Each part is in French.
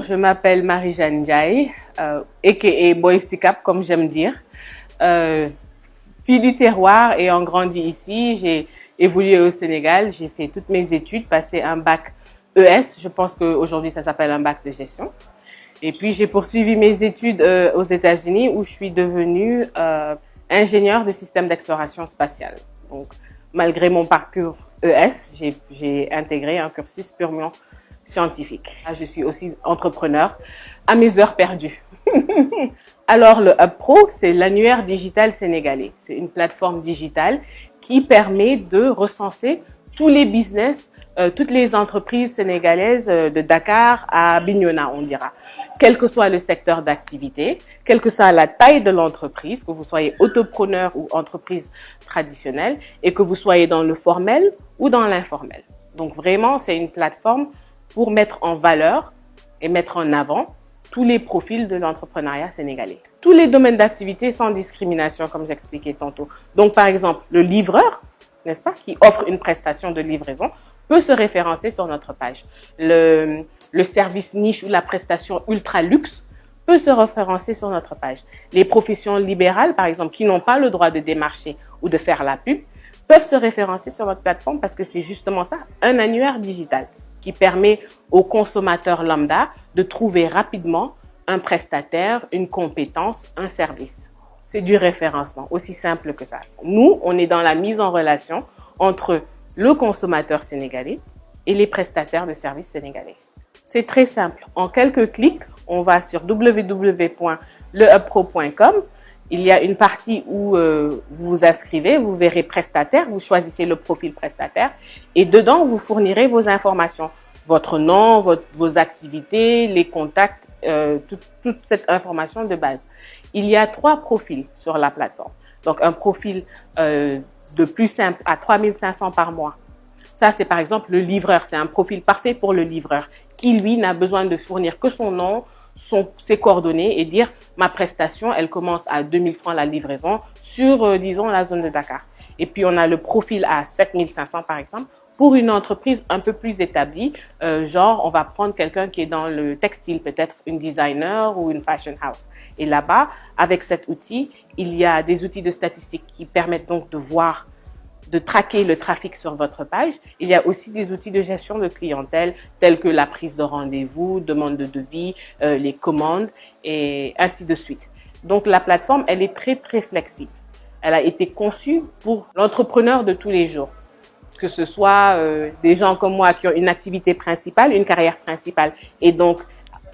Bonjour, je m'appelle Marie-Jeanne Ndiaye, a.k.a. Boy Sicap, comme j'aime dire. Fille du terroir ayant grandi ici, j'ai évolué au Sénégal, j'ai fait toutes mes études, passé un bac ES, je pense qu'aujourd'hui ça s'appelle un bac de gestion. Et puis j'ai poursuivi mes études aux États-Unis où je suis devenue ingénieure de système d'exploration spatiale. Donc malgré mon parcours ES, j'ai intégré un cursus purement scientifique. Je suis aussi entrepreneur à mes heures perdues. Alors, le Hub Pro, c'est l'annuaire digital sénégalais. C'est une plateforme digitale qui permet de recenser tous les business, toutes les entreprises sénégalaises de Dakar à Bignona, on dira. Quel que soit le secteur d'activité, quelle que soit la taille de l'entreprise, que vous soyez autopreneur ou entreprise traditionnelle, et que vous soyez dans le formel ou dans l'informel. Donc vraiment, c'est une plateforme pour mettre en valeur et mettre en avant tous les profils de l'entrepreneuriat sénégalais. Tous les domaines d'activité sans discrimination, comme j'expliquais tantôt. Donc, par exemple, le livreur, n'est-ce pas, qui offre une prestation de livraison, peut se référencer sur notre page. Le service niche ou la prestation ultra luxe peut se référencer sur notre page. Les professions libérales, par exemple, qui n'ont pas le droit de démarcher ou de faire la pub, peuvent se référencer sur notre plateforme parce que c'est justement ça, un annuaire digital qui permet aux consommateurs lambda de trouver rapidement un prestataire, une compétence, un service. C'est du référencement, aussi simple que ça. Nous, on est dans la mise en relation entre le consommateur sénégalais et les prestataires de services sénégalais. C'est très simple. En quelques clics, on va sur www.lehubpro.com. Il y a une partie où vous vous inscrivez, vous verrez prestataire, vous choisissez le profil prestataire et dedans, vous fournirez vos informations, votre nom, vos activités, les contacts, toute cette information de base. Il y a 3 profils sur la plateforme. Donc, un profil de plus simple à 3 500 par mois. Ça, c'est par exemple le livreur. C'est un profil parfait pour le livreur qui, lui, n'a besoin de fournir que son nom, ses coordonnées et dire ma prestation, elle commence à 2000 francs la livraison sur, disons, la zone de Dakar. Et puis, on a le profil à 7500 par exemple pour une entreprise un peu plus établie. Genre, on va prendre quelqu'un qui est dans le textile, peut-être une designer ou une fashion house. Et là-bas, avec cet outil, il y a des outils de statistiques qui permettent donc de voir, de traquer le trafic sur votre page. Il y a aussi des outils de gestion de clientèle tels que la prise de rendez-vous, demande de devis, les commandes et ainsi de suite. Donc la plateforme, elle est très très flexible. Elle a été conçue pour l'entrepreneur de tous les jours. Que ce soit des gens comme moi qui ont une activité principale, une carrière principale et donc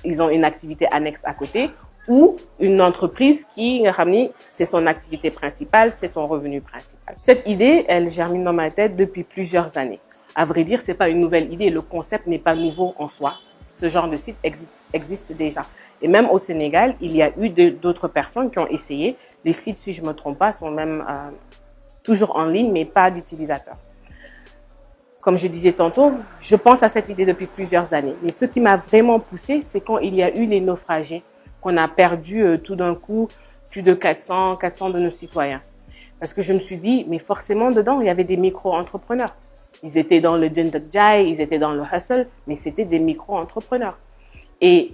ils ont une activité annexe à côté, ou une entreprise qui, c'est son activité principale, c'est son revenu principal. Cette idée, elle germine dans ma tête depuis plusieurs années. À vrai dire, c'est pas une nouvelle idée, le concept n'est pas nouveau en soi. Ce genre de site existe déjà. Et même au Sénégal, il y a eu d'autres personnes qui ont essayé. Les sites, si je me trompe pas, sont même toujours en ligne, mais pas d'utilisateurs. Comme je disais tantôt, je pense à cette idée depuis plusieurs années. Mais ce qui m'a vraiment poussé, c'est quand il y a eu les naufragés, qu'on a perdu tout d'un coup plus de 400 de nos citoyens. Parce que je me suis dit, mais forcément dedans, il y avait des micro-entrepreneurs. Ils étaient dans le Jindakjai, ils étaient dans le hustle, mais c'était des micro-entrepreneurs. Et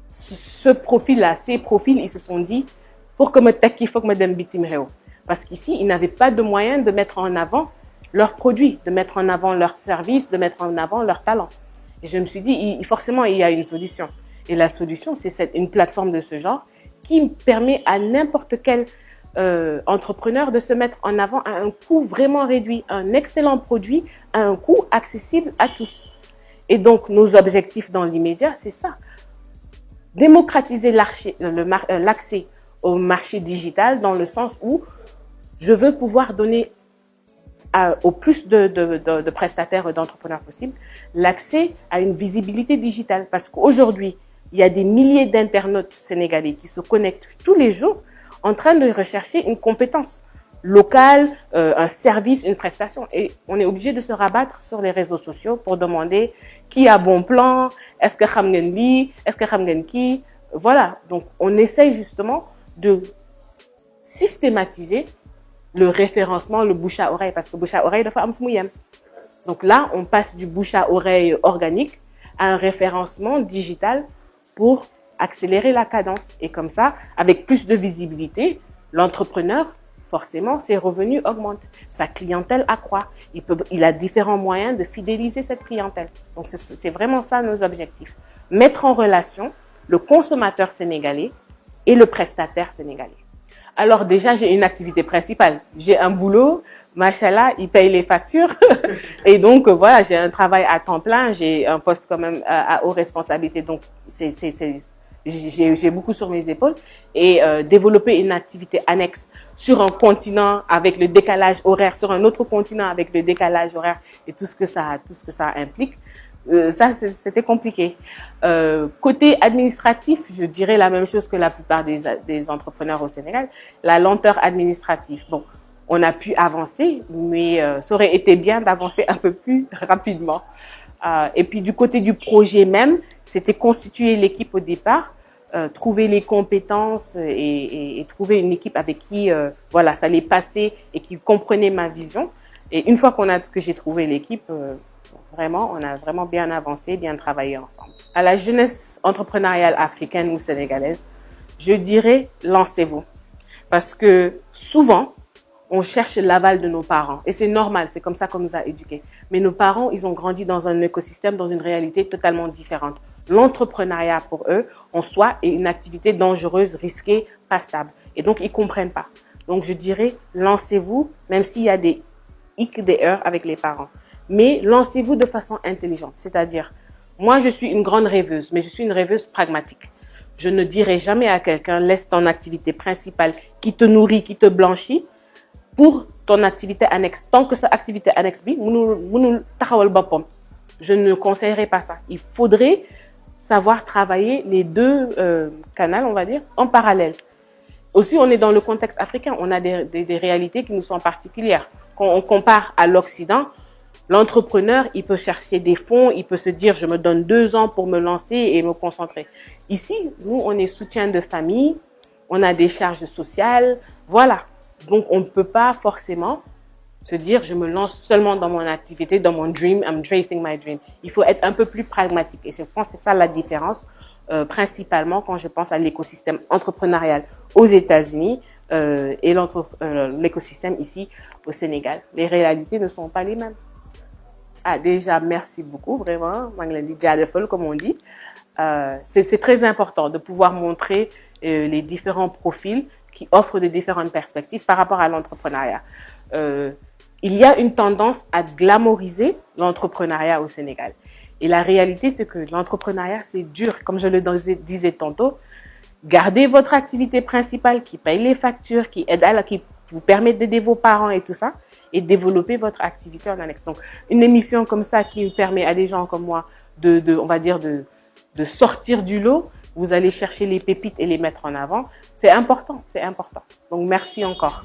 ce profil-là, ces profils, ils se sont dit, pour que me tekki, il faut que me dem bitim réew. Parce qu'ici, ils n'avaient pas de moyens de mettre en avant leurs produits, de mettre en avant leurs services, de mettre en avant leurs talents. Et je me suis dit, forcément, il y a une solution. Et la solution, c'est une plateforme de ce genre qui permet à n'importe quel entrepreneur de se mettre en avant à un coût vraiment réduit, un excellent produit à un coût accessible à tous. Et donc, nos objectifs dans l'immédiat, c'est ça. Démocratiser l'accès au marché digital dans le sens où je veux pouvoir donner au plus de prestataires et d'entrepreneurs possibles l'accès à une visibilité digitale. Parce qu'aujourd'hui, il y a des milliers d'internautes sénégalais qui se connectent tous les jours en train de rechercher une compétence locale, un service, une prestation. Et on est obligé de se rabattre sur les réseaux sociaux pour demander qui a bon plan, est-ce que Khamgen li, est-ce que Khamgen qui. Voilà. Donc, on essaye justement de systématiser le référencement, le bouche à oreille, parce que bouche à oreille, il faut am fu mu yem. Donc là, on passe du bouche à oreille organique à un référencement digital pour accélérer la cadence. Et comme ça, avec plus de visibilité, l'entrepreneur, forcément, ses revenus augmentent, sa clientèle accroît. Il a différents moyens de fidéliser cette clientèle. Donc, c'est vraiment ça nos objectifs. Mettre en relation le consommateur sénégalais et le prestataire sénégalais. Alors déjà, j'ai une activité principale. J'ai un boulot, machallah, il paye les factures. Et donc, voilà, j'ai un travail à temps plein. J'ai un poste quand même à haute responsabilité. Donc, j'ai beaucoup sur mes épaules. Et développer une activité annexe sur un continent avec le décalage horaire, sur un autre continent avec le décalage horaire et tout ce que ça implique. Ça, c'était compliqué. Côté administratif, je dirais la même chose que la plupart des entrepreneurs au Sénégal. La lenteur administrative. Bon, on a pu avancer, mais ça aurait été bien d'avancer un peu plus rapidement. Et puis du côté du projet même, c'était constituer l'équipe au départ, trouver les compétences et trouver une équipe avec qui, voilà, ça allait passer et qui comprenait ma vision. Et une fois que j'ai trouvé l'équipe, vraiment, on a vraiment bien avancé, bien travaillé ensemble. À la jeunesse entrepreneuriale africaine ou sénégalaise, je dirais lancez-vous. Parce que souvent, on cherche l'aval de nos parents. Et c'est normal, c'est comme ça qu'on nous a éduqués. Mais nos parents, ils ont grandi dans un écosystème, dans une réalité totalement différente. L'entrepreneuriat, pour eux, en soi, est une activité dangereuse, risquée, pas stable. Et donc, ils comprennent pas. Donc, je dirais, lancez-vous, même s'il y a des hicks, des heurts avec les parents. Mais lancez-vous de façon intelligente. C'est-à-dire, moi, je suis une grande rêveuse, mais je suis une rêveuse pragmatique. Je ne dirai jamais à quelqu'un, laisse ton activité principale qui te nourrit, qui te blanchit, pour ton activité annexe. Tant que cette activité annexe, je ne conseillerais pas ça. Il faudrait savoir travailler les deux canaux, on va dire, en parallèle. Aussi, on est dans le contexte africain. On a des réalités qui nous sont particulières. Quand on compare à l'Occident, l'entrepreneur, il peut chercher des fonds, il peut se dire, je me donne 2 ans pour me lancer et me concentrer. Ici, nous, on est soutien de famille, on a des charges sociales, voilà. Donc, on ne peut pas forcément se dire, je me lance seulement dans mon activité, dans mon dream, I'm chasing my dream. Il faut être un peu plus pragmatique. Et je pense que c'est ça la différence, principalement quand je pense à l'écosystème entrepreneurial aux États-Unis et l'écosystème ici au Sénégal. Les réalités ne sont pas les mêmes. Ah, déjà, merci beaucoup, vraiment. Comme on dit. C'est très important de pouvoir montrer les différents profils qui offrent de différentes perspectives par rapport à l'entrepreneuriat. Il y a une tendance à glamouriser l'entrepreneuriat au Sénégal. Et la réalité, c'est que l'entrepreneuriat, c'est dur. Comme je le disais tantôt, gardez votre activité principale qui paye les factures, qui vous permet d'aider vos parents et tout ça, et développer votre activité en annexe. Donc, une émission comme ça qui permet à des gens comme moi on va dire, de sortir du lot, vous allez chercher les pépites et les mettre en avant. C'est important, c'est important. Donc, merci encore.